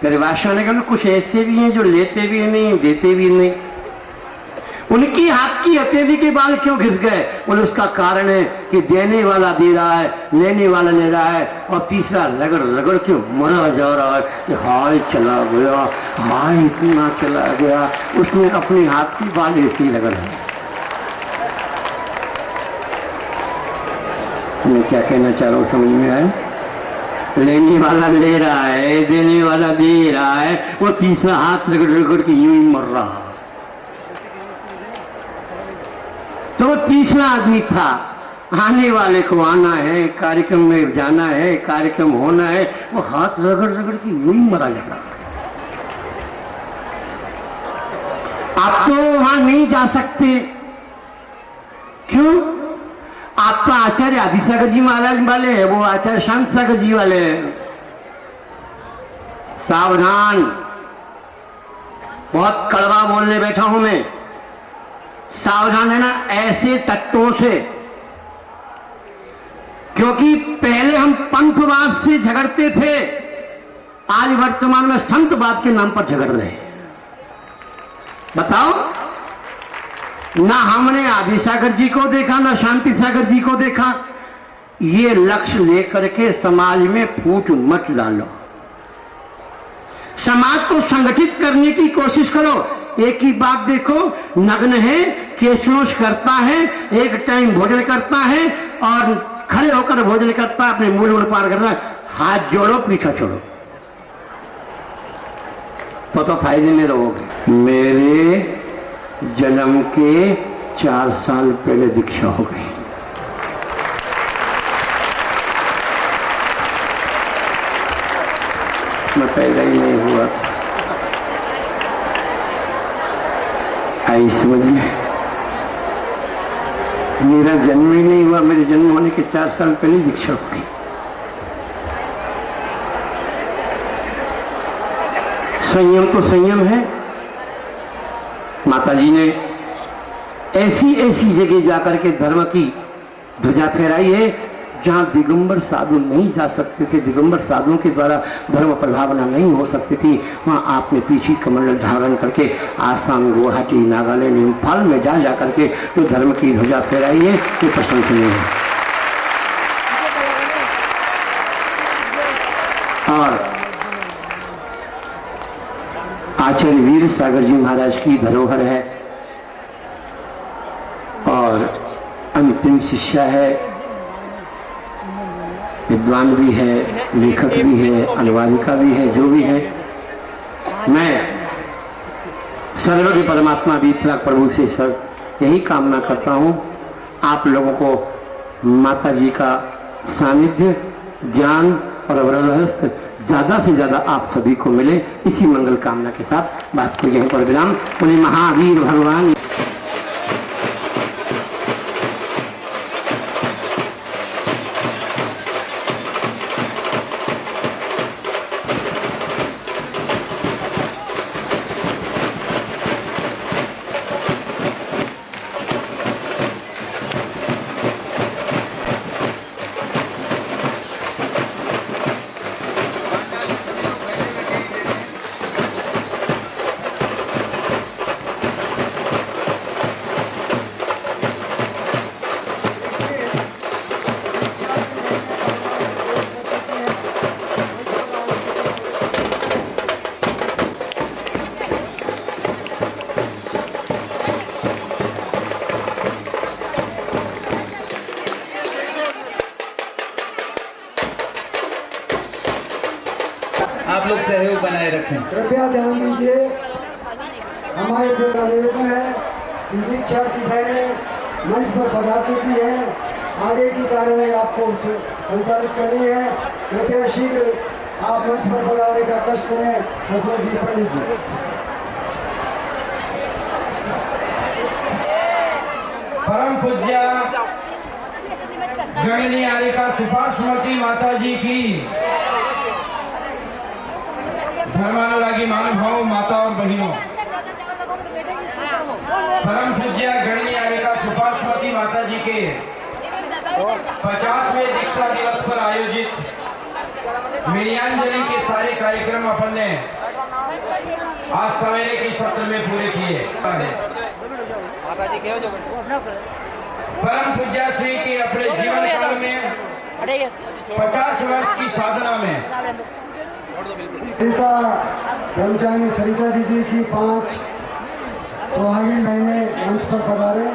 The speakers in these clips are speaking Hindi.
परिभाषा ने कहा कुछ ऐसे भी हैं जो लेते भी नहीं देते भी नहीं। उनकी हाथ की हथेली के बाल क्यों घिस गए? बोले उसका कारण है कि देने वाला दे रहा है, लेने वाला ले रहा है, और तीसरा रगड़ रगड़ के मरा जा रहा है कि हाय चला गया, हाय इतना चला गया। उसने अपने हाथ की बाल ऐसे ही रगड़ है। मैं क्या कहना चाह रहा हूँ समझ में आया? लेने वाला ले रहा है, देने वाला दे रहा है, वो तीसरा हाथ रगड़ रगड़ के यूं ही मर रहा है। तो वो तीसरा आदमी था, आने वाले को आना है, कार्यक्रम में जाना है, कार्यक्रम होना है, वो हाथ रगड़ रगड़ के यूं ही मरा जा रहा है। आप तो वहां नहीं जा सकते। क्यों? आप तो आचार्य आदिसागर जी महाराज वाले हैं, वो आचार्य शांत सागर जी वाले हैं। सावधान, बहुत कड़वा बोलने बैठा हूं मैं, सावधान है ना ऐसे तत्वों से। क्योंकि पहले हम पंथवाद से झगड़ते थे, आज वर्तमान में संतवाद के नाम पर झगड़ रहे हैं। बताओ, ना हमने आदिसागर जी को देखा, ना शांति सागर जी को देखा। ये लक्ष्य लेकर के समाज में फूट मत डालो, समाज को संगठित करने की कोशिश करो। एक ही बात देखो, नग्न है, केशोश करता है, एक टाइम भोजन करता है और खड़े होकर भोजन करता है, अपने मूल में पार करता है। हाथ जोड़ो, पीछा छोड़ो, तो फायदे में रहोगे। मेरे जन्म के 4 साल पहले दीक्षा हो गई। मैं पैदा ही नहीं हुआ, आई समझ में? मेरा जन्म ही नहीं हुआ, मेरे जन्म होने के 4 साल पहले दीक्षा हो गई। संयम तो संयम है। माता जी ने ऐसी ऐसी जगह जाकर के धर्म की ध्वजा फहराई है जहां दिगंबर साधु नहीं जा सकते थे, दिगंबर साधुओं के द्वारा धर्म प्रभावना नहीं हो सकती थी। वहां आपने पीछे कमंडल धारण करके आसाम, गुवाहाटी, नागालैंड, इम्फाल में जा जाकर के जो धर्म की ध्वजा फहराई है, ये प्रशंसनीय है। और आचार्य वीर सागर जी महाराज की धरोहर है और अंतिम शिष्या है, विद्वान भी है, लेखक भी है, अनुवादिका भी है, जो भी है। मैं सर्वज्ञ परमात्मा वितराग प्रभु से सर यही कामना करता हूँ, आप लोगों को माता जी का सानिध्य, ज्ञान और वरदहस्त ज्यादा से ज्यादा आप सभी को मिले। इसी मंगल कामना के साथ बात को यहीं पर विराम। बोले महावीर भगवान। आप लोग सहयोग बनाए रखें। कृपया ध्यान दीजिए, हमारे जो निवेदन है, दीक्षा की बहनें मंच पर पधार चुकी है, आगे की कार्यवाही आपको संचालित करनी है। कृपया शीघ्र आप मंच पर पधारने का कष्ट करें। हसमत जी पंडित जी। परम पूज्य गणनी आरिका सुभाषमती माता जी की धर्मानुरागी महानुभाव माता और बहनों, परम पूज्य गणनी आरिका सुभाषमती माता जी के 50वें दीक्षा दिवस पर आयोजित मिलियांजलि के सारे कार्यक्रम अपन ने आज सवेरे के सत्र में पूरे किए। परम पूज्य श्री के अपने जीवन काल में 50 वर्ष की साधना में सरिता ब्रह्मचारी सरिता दीदी की 5 सुहागिन बहनें मंच पर पधारे।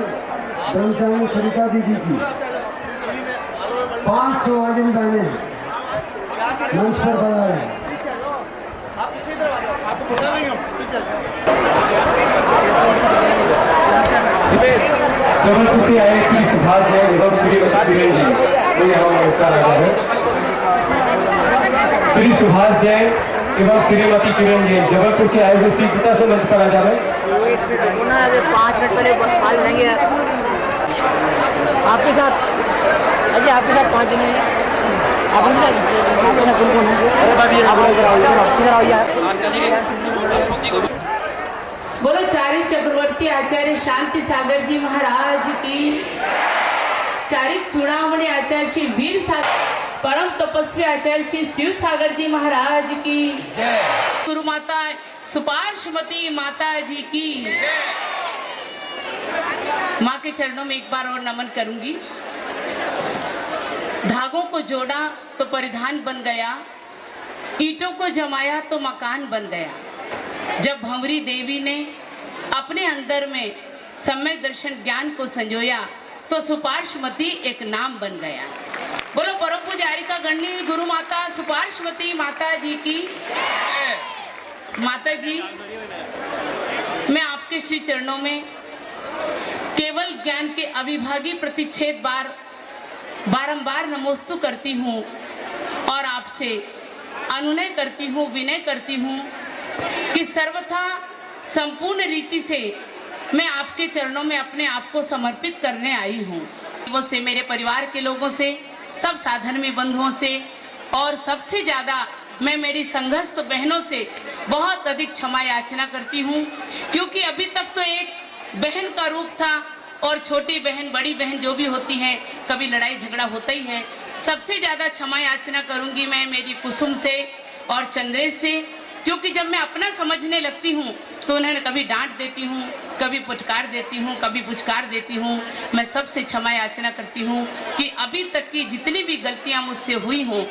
ब्रह्मचारी सरिता दीदी की 5 सुहागिन बहनें मंच पर पधारे। जबलपुर से आए श्री सुभाष जैन एवं श्रीमती किरण जी को यहाँ नमस्कार आ रहा है। श्री सुभाष जैन एवं श्रीमती किरण जी जबलपुर से आए हुए शीघ्रता से मंच पर आ जा रहे। 5 मिनट पहले बात रहेंगे आपके साथ। अजय आपके साथ 5 जने हैं। आपके साथ कौन है? बोलो चारी चक्रवर्ती आचार्य शांति सागर जी महाराज की। चारी चूड़ामणि आचार्य श्री वीर सागर परम तपस्वी आचार्य श्री शिव सागर जी महाराज की जय। गुरु माता सुपार्श्वती माता जी की माँ के चरणों में एक बार और नमन करूंगी। धागों को जोड़ा तो परिधान बन गया, ईंटों को जमाया तो मकान बन गया। जब भंवरी देवी ने अपने अंदर में सम्यक दर्शन ज्ञान को संजोया तो सुपार्श्वती एक नाम बन गया। बोलो परम पूज्य आरिका गणनी गुरु माता सुपार्श्वती माता जी की। माता जी, मैं आपके श्री चरणों में केवल ज्ञान के अविभागी प्रतिच्छेद बारंबार नमोस्तु करती हूँ और आपसे अनुनय करती हूँ, विनय करती हूँ कि सर्वथा संपूर्ण रीति से मैं आपके चरणों में अपने आप को समर्पित करने आई हूँ। वो से मेरे परिवार के लोगों से, सब साधन में बंधुओं से और सबसे ज़्यादा मैं मेरी संघस्थ बहनों से बहुत अधिक क्षमा याचना करती हूँ, क्योंकि अभी तक तो एक बहन का रूप था और छोटी बहन बड़ी बहन जो भी होती हैं कभी लड़ाई झगड़ा होता ही है। सबसे ज़्यादा क्षमा याचना करूँगी मैं मेरी कुसुम से और चंद्रेश से, क्योंकि जब मैं अपना समझने लगती हूँ तो उन्हें कभी डांट देती हूँ, कभी फटकार देती हूँ, कभी पुचकार देती हूँ। मैं सबसे क्षमा याचना करती हूँ कि अभी तक की जितनी भी गलतियाँ मुझसे हुई हों,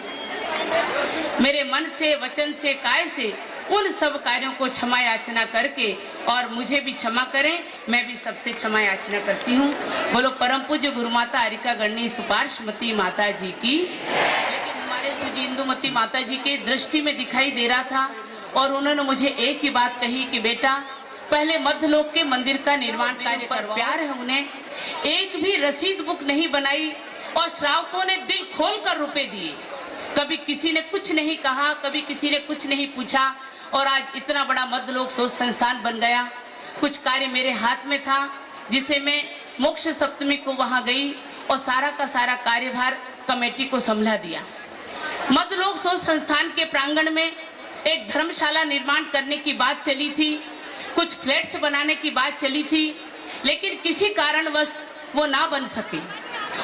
मेरे मन से, वचन से, काय से, उन सब कार्यों को क्षमा याचना करके और मुझे भी क्षमा करें। मैं भी सबसे क्षमा याचना करती हूँ। बोलो परम पूज्य गुरु माता आरिका गणनी सुपार्श्वती माता जी की। लेकिन हमारे पूज्य इंदुमती माता जी के दृष्टि में दिखाई दे रहा था और उन्होंने मुझे एक ही बात कही कि बेटा, पहले मध्यलोक के मंदिर का निर्माण कार्य पर प्यार है उन्हें। एक भी रसीद बुक नहीं बनाई और श्रावकों ने दिल खोल कर रुपए दिए। कभी किसी ने कुछ नहीं कहा, कभी किसी ने कुछ नहीं पूछा और आज इतना बड़ा मध्यलोक शोध संस्थान बन गया। कुछ कार्य मेरे हाथ में था जिसे मैं मोक्ष सप्तमी को वहां गई और सारा का सारा कार्यभार कमेटी को संभाला दिया। मध्यलोक शोध संस्थान के प्रांगण में एक धर्मशाला निर्माण करने की बात चली थी, कुछ फ्लैट्स बनाने की बात चली थी, लेकिन किसी कारणवश वो ना बन सके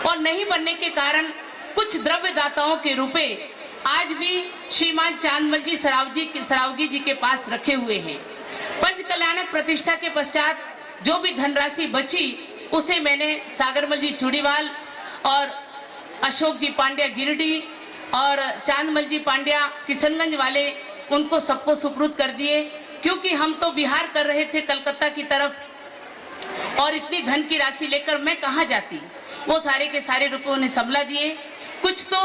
और नहीं बनने के कारण कुछ द्रव्य दाताओं के रुपए आज भी श्रीमान चांदमल जी सरावगी जी के पास रखे हुए हैं। पंच कल्याणक प्रतिष्ठा के पश्चात जो भी धनराशि बची उसे मैंने सागरमल जी चूड़ीवाल और अशोक जी पांड्या गिरडीह और चांदमल जी पांड्या किशनगंज वाले, उनको सबको सुपुर्द कर दिए, क्योंकि हम तो बिहार कर रहे थे कलकत्ता की तरफ और इतनी धन की राशि लेकर मैं कहाँ जाती। वो सारे के सारे रुपए उन्हें संभला दिए। कुछ तो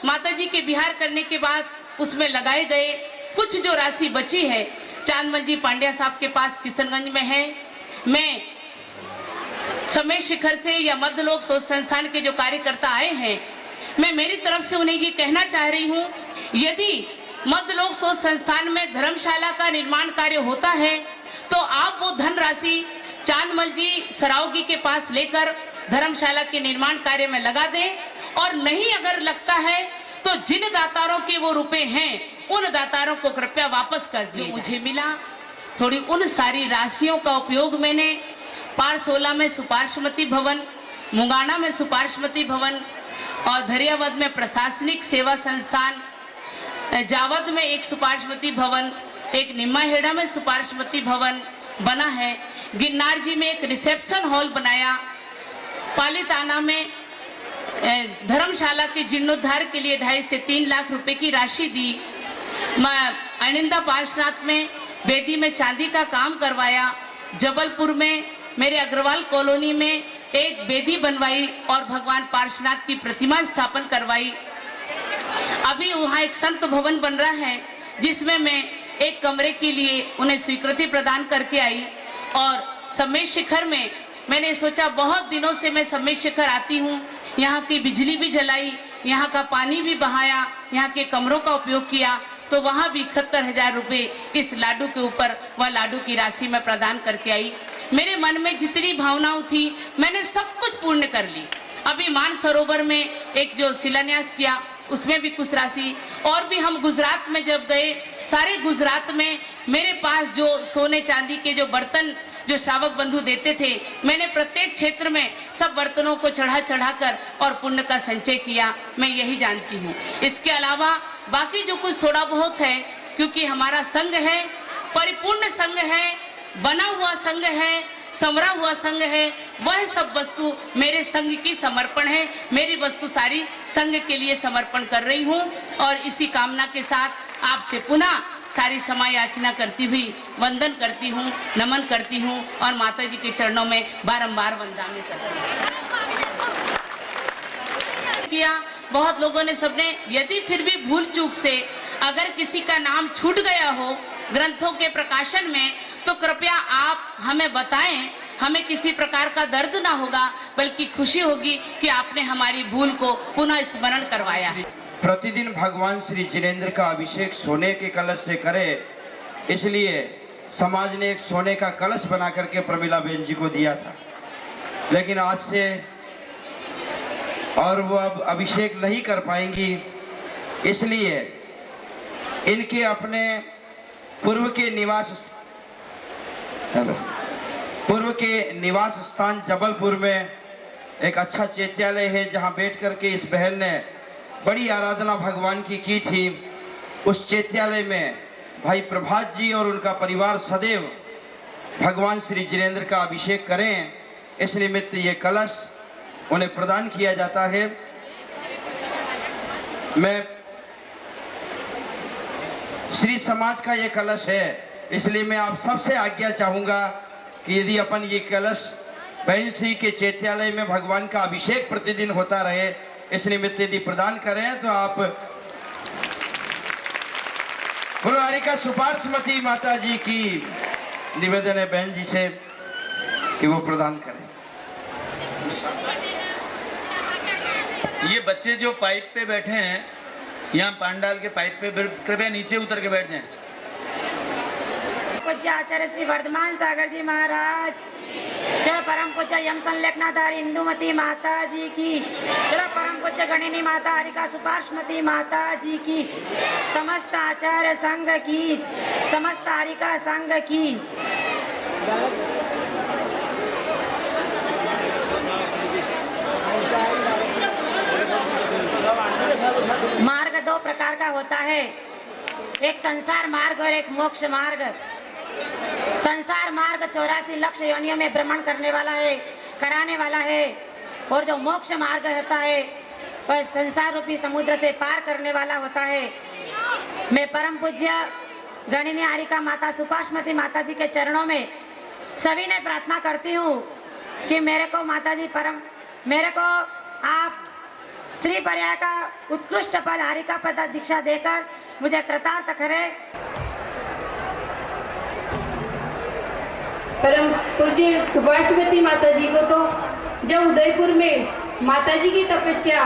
माताजी के बिहार करने के बाद उसमें लगाए गए, कुछ जो राशि बची है चांदमल जी पांड्या साहब के पास किशनगंज में है। मैं समय शिखर से या मध्यलोक शोध संस्थान के जो कार्यकर्ता आए हैं, मैं मेरी तरफ से उन्हें ये कहना चाह रही हूँ, यदि मध्यलोक शोध संस्थान में धर्मशाला का निर्माण कार्य होता है तो आप वो धनराशि चांदमल जी सरावगी के पास लेकर धर्मशाला के निर्माण कार्य में लगा दें, और नहीं अगर लगता है तो जिन दातारों के वो रुपए हैं उन दातारों को कृपया वापस कर दिए। मुझे मिला थोड़ी उन सारी राशियों का उपयोग मैंने पारसोला में सुपार्श्वती भवन, मुंगाना में सुपार्श्वती भवन और धरियावद में प्रशासनिक सेवा संस्थान, जावद में एक सुपार्श्वती भवन, एक निम्माहेड़ा में सुपार्श्वती भवन बना है, गिरनार जी में एक रिसेप्शन हॉल बनाया, पालीताना में धर्मशाला के जीर्णोद्धार के लिए 2.5 से 3 लाख रुपए की राशि दी। अनिंदा पार्श्वनाथ में बेदी में चांदी का काम करवाया। जबलपुर में मेरे अग्रवाल कॉलोनी में एक बेदी बनवाई और भगवान पार्श्वनाथ की प्रतिमा स्थापन करवाई। अभी वहाँ एक संत भवन बन रहा है जिसमें मैं एक कमरे के लिए उन्हें स्वीकृति प्रदान करके आई। और सम्मेद शिखर में मैंने सोचा, बहुत दिनों से मैं सम्मेद शिखर आती हूँ, यहाँ की बिजली भी जलाई, यहाँ का पानी भी बहाया, यहाँ के कमरों का उपयोग किया, तो वहाँ भी 71,000 रुपये इस लाडू के ऊपर वह लाडू की राशि मैं प्रदान करके आई। मेरे मन में जितनी भावनाएं थी मैंने सब कुछ पूर्ण कर ली। अभी मानसरोवर में एक जो शिलान्यास किया उसमें भी कुछ राशि, और भी हम गुजरात में जब गए, सारे गुजरात में मेरे पास जो सोने चांदी के जो बर्तन जो श्रावक बंधु देते थे, मैंने प्रत्येक क्षेत्र में सब बर्तनों को चढ़ा कर और पुण्य का संचय किया। मैं यही जानती हूँ। इसके अलावा बाकी जो कुछ थोड़ा बहुत है, क्योंकि हमारा संघ है, परिपूर्ण संघ है, बना हुआ संघ है, समरा हुआ संघ है, वह सब वस्तु मेरे संघ की समर्पण है। मेरी वस्तु सारी संघ के लिए समर्पण कर रही हूँ और इसी कामना के साथ आपसे पुनः सारी क्षमा याचना करती हुई वंदन करती हूँ, नमन करती हूँ और माता जी के चरणों में बारंबार वंदना करती किया। बहुत लोगों ने सबने, यदि फिर भी भूल चूक से अगर किसी का नाम छूट गया हो ग्रंथों के प्रकाशन में, तो कृपया आप हमें बताएं। हमें किसी प्रकार का दर्द ना होगा, बल्कि खुशी होगी कि आपने हमारी भूल को पुनः स्मरण करवाया है। प्रतिदिन भगवान श्री जिनेंद्र का अभिषेक सोने के कलश से करे, इसलिए समाज ने एक सोने का कलश बना करके प्रमिला बहन जी को दिया था। लेकिन आज से और वो अब अभिषेक नहीं कर पाएंगी, इसलिए इनके अपने पूर्व के निवास स्थान जबलपुर में एक अच्छा चैत्यालय है, जहां बैठ करके इस बहन ने बड़ी आराधना भगवान की थी। उस चैत्यालय में भाई प्रभात जी और उनका परिवार सदैव भगवान श्री जिनेंद्र का अभिषेक करें, इस निमित्त ये कलश उन्हें प्रदान किया जाता है। मैं श्री समाज का ये कलश है, इसलिए मैं आप सबसे आज्ञा चाहूंगा कि यदि अपन ये कलश बहन श्री के चैत्यालय में भगवान का अभिषेक प्रतिदिन होता रहे, इस निमित्त यदि प्रदान करें तो आप बोलो हरिका सुपार्श्वती माता जी की निवेदन है बहन जी से कि वो प्रदान करें। ये बच्चे जो पाइप पे बैठे हैं, यहाँ पांडाल के पाइप पे, कृपया नीचे उतर के बैठ जाएं। पूज्य आचार्य श्री वर्धमान सागर जी महाराज, जय परम पूज्य यम संलेखनाधारी इंदुमती माता जी की, जय परम पूज्य गणिनी माता हरिका सुपार्श्वती माता जी की, समस्त आचार्य संघ की, समस्त हरिका संघ की। मार्ग दो प्रकार का होता है, एक संसार मार्ग और एक मोक्ष मार्ग। संसार मार्ग 84 लाख योनियों में भ्रमण करने वाला है, कराने वाला है, और जो मोक्ष मार्ग होता है वह संसार रूपी समुद्र से पार करने वाला होता है। मैं परम पूज्य गणिनी हरिका माता सुपार्श्वती माता जी के चरणों में सभी ने प्रार्थना करती हूँ कि मेरे को माता जी मेरे को आप स्त्री पर्याय का उत्कृष्ट पद हरिका पद दीक्षा देकर मुझे कृतार्थ करें। परम पूज्य सुपार्श्वती माता जी को तो जब उदयपुर में माता जी की तपस्या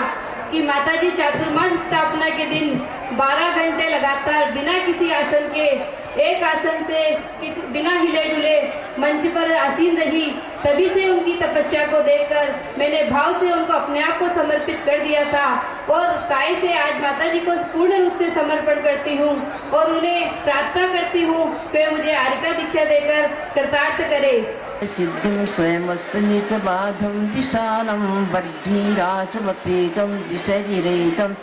कि माता जी चातुर्मास स्थापना के दिन 12 घंटे लगातार बिना किसी आसन के, एक आसन से बिना हिले डुले मंच पर आसीन रही, तभी से उनकी तपस्या को देखकर मैंने भाव से उनको अपने आप को समर्पित कर दिया था और काय से आज माता जी को पूर्ण रूप से समर्पण करती हूँ और उन्हें प्रार्थना करती हूँ कि मुझे हरिका दीक्षा देकर कृतार्थ करे। सिद्धं स्वयं सन्नित बाधं विशालं बद्धीराशमतीतं विशरीरहितं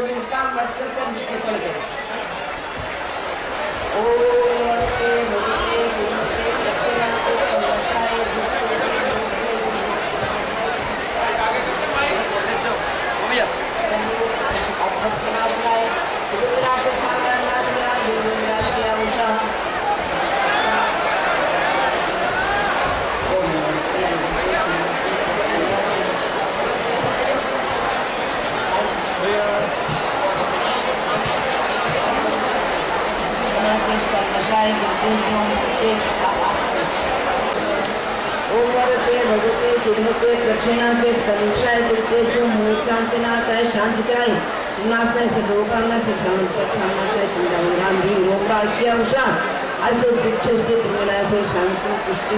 जिनका मस्तक पर नीचे पड़ गए। भगवते कठिना से संशय करके जो मूर्छांतनाथ है शांति कराए नाशने से दोकाना से शांति से चिंतामराम भी रोमरा शिया उषा ऐसे पीछे से तुम्हारा से शांति पुष्टि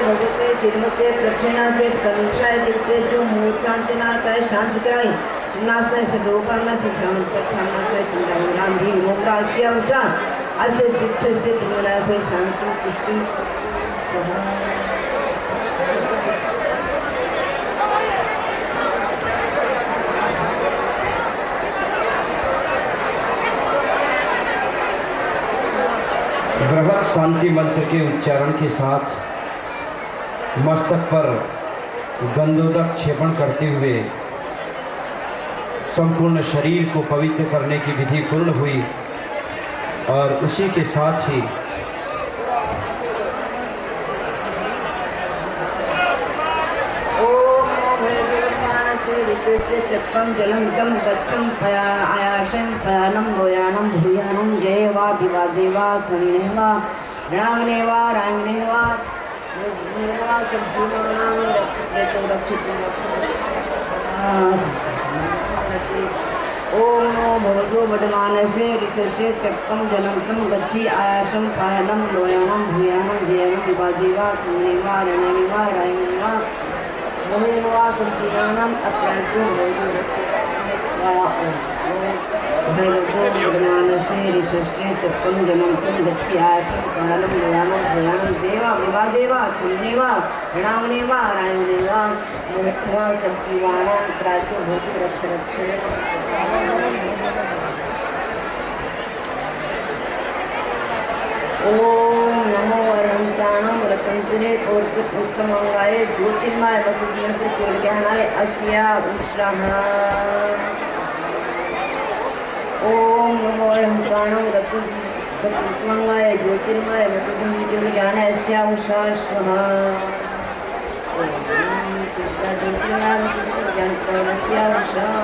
भगवते श्रीमते प्रक्षिणा से संशय करके जो मूर्छांतनाथ है शांति कराए नाचने से दोकाना से शांति से चिंतामराम भी रोमरा शिया उषा ऐसे पीछे से तुम्हारा से शांति पुष्टि बृहत शांति मंत्र के उच्चारण के साथ मस्तक पर गंधोदक क्षेपण करते हुए संपूर्ण शरीर को पवित्र करने की विधि पूर्ण हुई और उसी के साथ ही जलम जम गच्छम आयाशं पयानम भूयानम भूयानम जय वा दिवा देवा धन्यवा रामनेवा रामनेवा ओम नो भगवतो वडमानसे ऋषस्य चक्रम जनंतम गच्छि आयासम पायनम लोयानम भूयानम जयनम दिवा देवा धन्यवा रणनेवा रामनेवा मोहेनवा संकीर्णम अप्रांतो भगवतो ऋषस्य चक्रम जनंतम गच्छि आयासम पायनम लोयानम भूयानम देवा विवा देवा धन्यवा रणनेवा रामनेवा मोहेनवा संकीर्णम अप्रांतो रक्षे ओम नमो अरहंताणम रतंतरे उत्तमंगाय ज्योतिर्मय वसुदेव ज्ञानाय अस्या उष्णः ओम नमो अरहंताणम रतंतरे ज्योतिर्मय वसुदेव ज्ञानाय अस्या उष्णः ओम कृष्ण ज्योतिर्मय ज्ञान अस्या उष्णः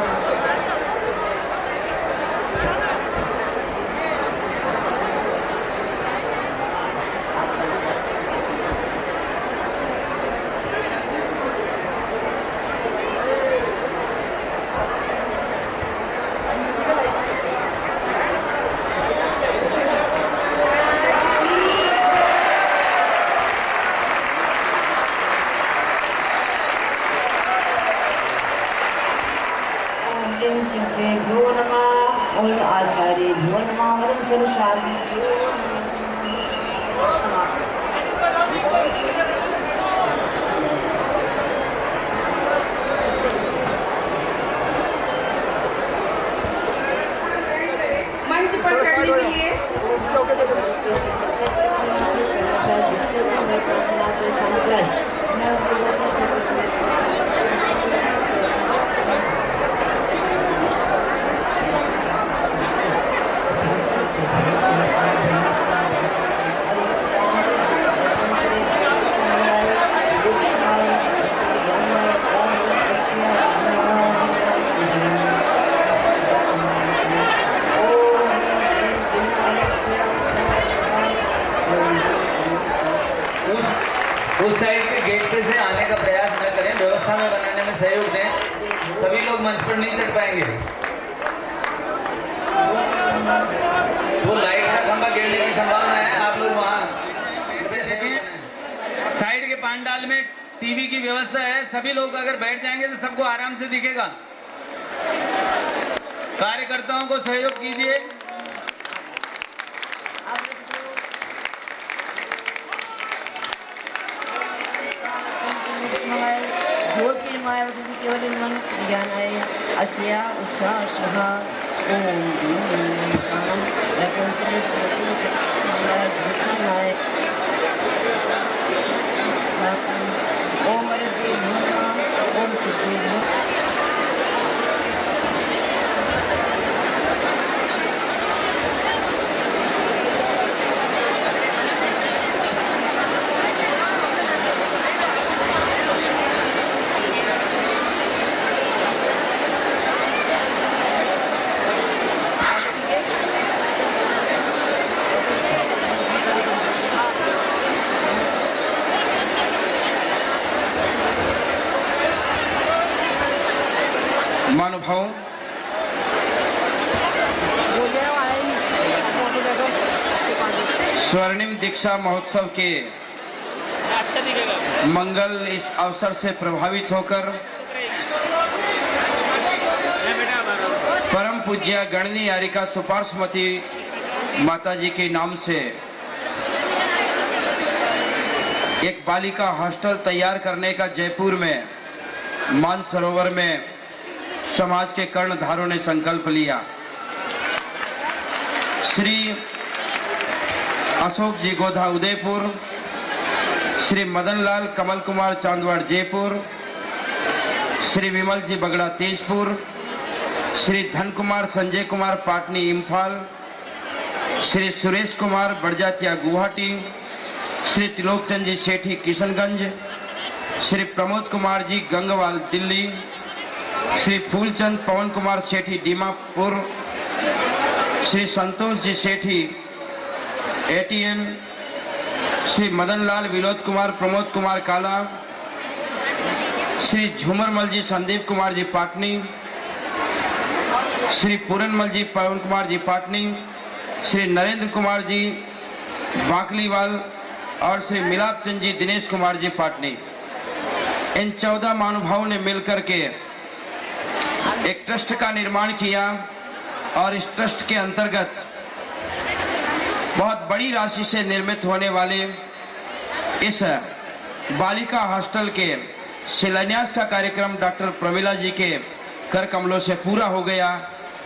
सिद्धेभ्यो नमः और आचार्येभ्यो नमः और सरस्वतीभ्यो मंच पर चढ़ने के लिए उस साइड के गेट पे से आने का प्रयास न करें, व्यवस्था में बनाने में सहयोग दें। सभी लोग मंच पर नहीं चढ़ पाएंगे। वो लाइट का खंभा गिरने की संभावना है, आप लोग वहाँ साइड के पांडाल में टीवी की व्यवस्था है। सभी लोग अगर बैठ जाएंगे तो सबको आराम से दिखेगा। कार्यकर्ताओं को सहयोग कीजिए। ज्ञानाय अस्या उषा ओम प्राणम रतंत्र प्रतीनाय ओम रति ओम सिद्धि महानुभाव, स्वर्णिम दीक्षा महोत्सव के मंगल इस अवसर से प्रभावित होकर परम पूज्य गणनी यारिका सुपार्श्वती माता जी के नाम से एक बालिका हॉस्टल तैयार करने का जयपुर में मानसरोवर में समाज के कर्णधारों ने संकल्प लिया। श्री अशोक जी गोधा उदयपुर, श्री मदन लाल कमल कुमार चांदवाड़ जयपुर, श्री विमल जी बगड़ा तेजपुर, श्री धन कुमार संजय कुमार पाटनी इम्फाल, श्री सुरेश कुमार बड़जातिया गुवाहाटी, श्री त्रिलोकचंद जी सेठी किशनगंज, श्री प्रमोद कुमार जी गंगवाल दिल्ली, श्री फूलचंद पवन कुमार सेठी दीमापुर, श्री संतोष जी सेठी एटीएम, श्री मदन लाल विनोद कुमार प्रमोद कुमार काला, श्री झूमरमल जी संदीप कुमार जी पाटनी, श्री पूरनमल जी पवन कुमार जी पाटनी, श्री नरेंद्र कुमार जी बाकलीवाल और श्री मिलाप चंद जी दिनेश कुमार जी पाटनी। इन 14 महानुभावों ने मिलकर के एक ट्रस्ट का निर्माण किया और इस ट्रस्ट के अंतर्गत बहुत बड़ी राशि से निर्मित होने वाले इस बालिका हॉस्टल के शिलान्यास का कार्यक्रम डॉक्टर प्रमिला जी के कर कमलों से पूरा हो गया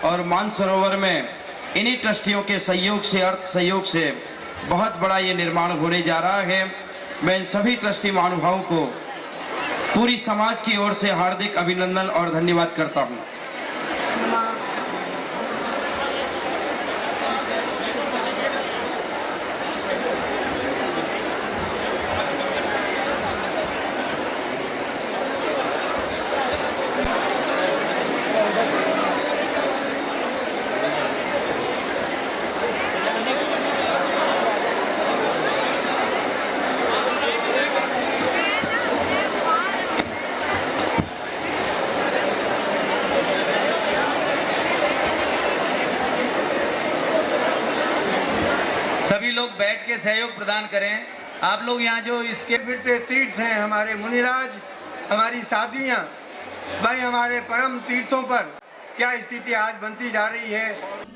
और मानसरोवर में इन्हीं ट्रस्टियों के सहयोग से अर्थ सहयोग से बहुत बड़ा ये निर्माण होने जा रहा है। मैं इन सभी ट्रस्टी महानुभावों को पूरी समाज की ओर से हार्दिक अभिनंदन और धन्यवाद करता हूँ। सभी लोग बैठ के सहयोग प्रदान करें। आप लोग यहाँ जो इसके फिरते तीर्थ हैं, हमारे मुनिराज, हमारी साधियाँ, भाई हमारे परम तीर्थों पर क्या स्थिति आज बनती जा रही है।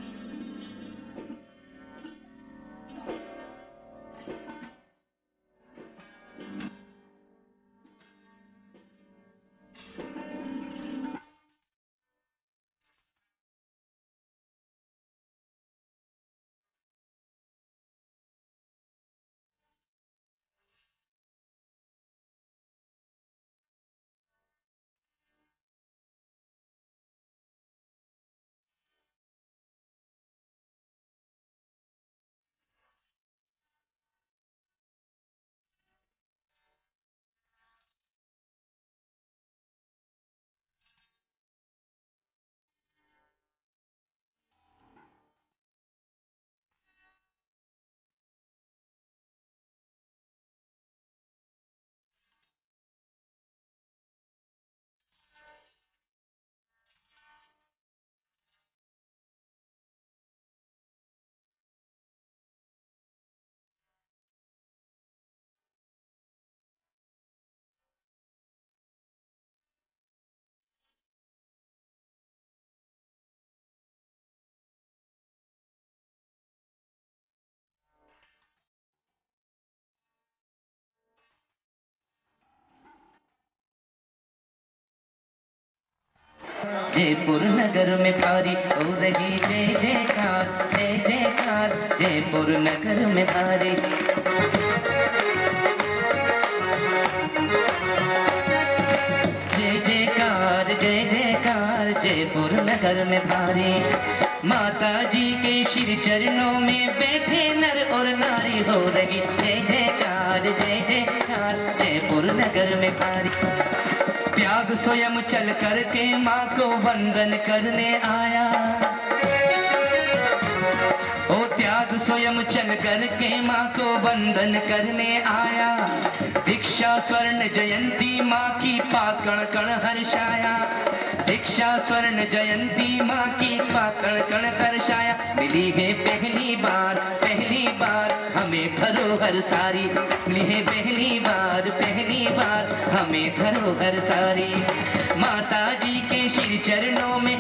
जयपुर नगर में भारी हो रही जय जयकार, जय जयकार जयपुर नगर में भारी। जय जयकार जय जयकार जयपुर नगर में भारी। माता जी के श्री चरणों में बैठे नर और नारी हो रही जय जयकार, जय जयकार जयपुर नगर में भारी। त्याग स्वयं चल करके माँ को वंदन करने आया, ओ त्याग स्वयं चल करके माँ को वंदन करने आया। दीक्षा स्वर्ण जयंती माँ की पाकण कण हर्षाया, दीक्षा स्वर्ण जयंती माँ की पाकण कण हर्षाया। मिली है पहली बार हमें धरोहर सारी, मिली है पहली बार हमें धरोहर सारी। माता जी के श्री चरणों में